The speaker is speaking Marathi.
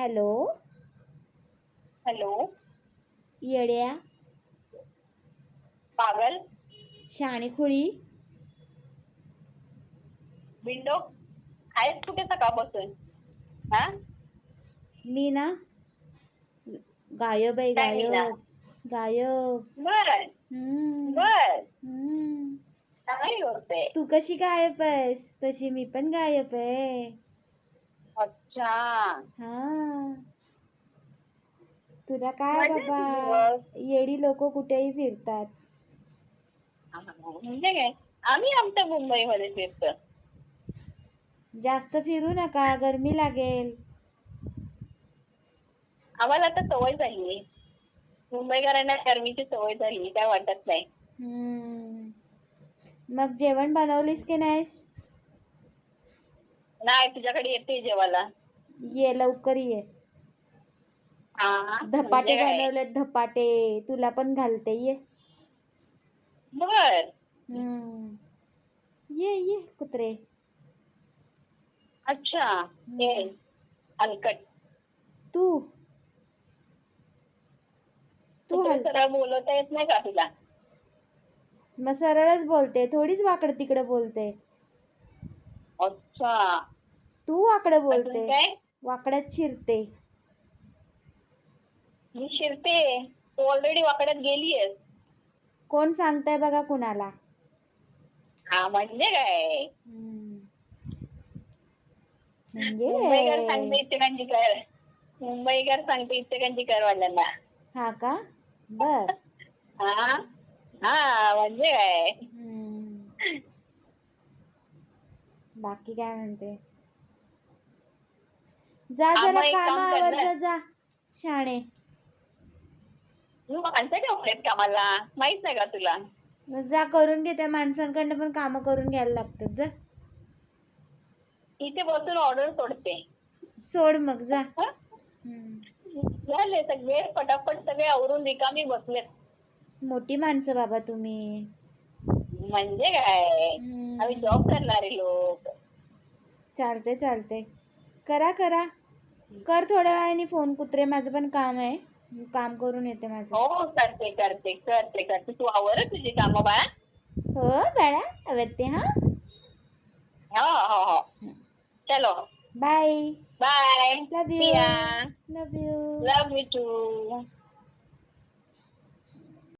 हॅलो. हॅलो. येड्या. पागल. शाणी खुळी. विंडो. आहेस कुठे सकाळपासून? हा, मी ना गायब आहे, काय मीना? गायब. गायब. बर. हम्म. बर. हम्म. चांगली गोष्ट आहे. तू कशी गायब आहेस तशी मी पण गायब आहे. अच्छा. हा. तुला काय मजा आहे बाबा, तुझी बस. येडी लोक कुठेही फिरतात. म्हणजे काय, आम्ही आमच्या मुंबईमध्ये फिरतो. जास्त फिरू नका, गरमी लागेल. आम्हाला आता सवय झाली. मुंबईकरांना गरमीची सवय झाली, काय वाटत नाही. हम्म. मग जेवण बनवलीस की नाहीस? नाही, तुझ्याकडे येते जेवायला. ये लवकर ये. हा, धपाटे म्हणजे काय? बनवलेत, धपाटे तुला पण घालते, ये. बर. हम्म. ये ये कुत्रे. अच्छा. ये हम्म. हलकट. तू तू कुठे हल सरळ बोलवता येत नाही का तुला? मग सरळच बोलते, थोडीच वाकड तिकडे बोलते. अच्छा. तू वाकडं अजून बोलते, काय? वाकड्यात शिरते. मी शिरते, तू ऑलरेडी वाकड्यात गेलीयस. कोण सांगताय बघा कुणाला? हा, म्हणजे काय? हम्म. म्हणजे मुंबईकर सांगते इचलकरंजी कर. मुंबईकर सांगते इचलकरंजी करवाल्यांना. हा का? बर. हा. हा, म्हणजे काय? हम्म. बाकी काय म्हणते? जा जरा मग एक काम काम कर आवर, ना, जा शाणे. तू माणसं ठेवलेत कामाला, माहित नाही का तुला? मग जा करून घे, त्या माणसांकडनं पण कामं करून घ्यायला लागतात, जा. इथे बसून ऑर्डर सोडते. सोड मग जा. हं? हम्म. झाले सगळे, पटापट सगळे आवरून रिकामी बसलेत. मोठी माणसं बाबा तुम्ही. म्हणजे काय, आम्ही जॉब हम्म. करणारे लोक. चालते चालते, करा करा. कर थोड्या वेळाने फोन कुत्रे, माझं पण काम आहे, काम करून येते माझं. हो, करते करते करते करते. तू आवर तुझी कामं बाळा. हो बाळा, आवरते हा. हो हो हो. चलो. Bye. Bye. Love See you. ya. Love you. Love you too.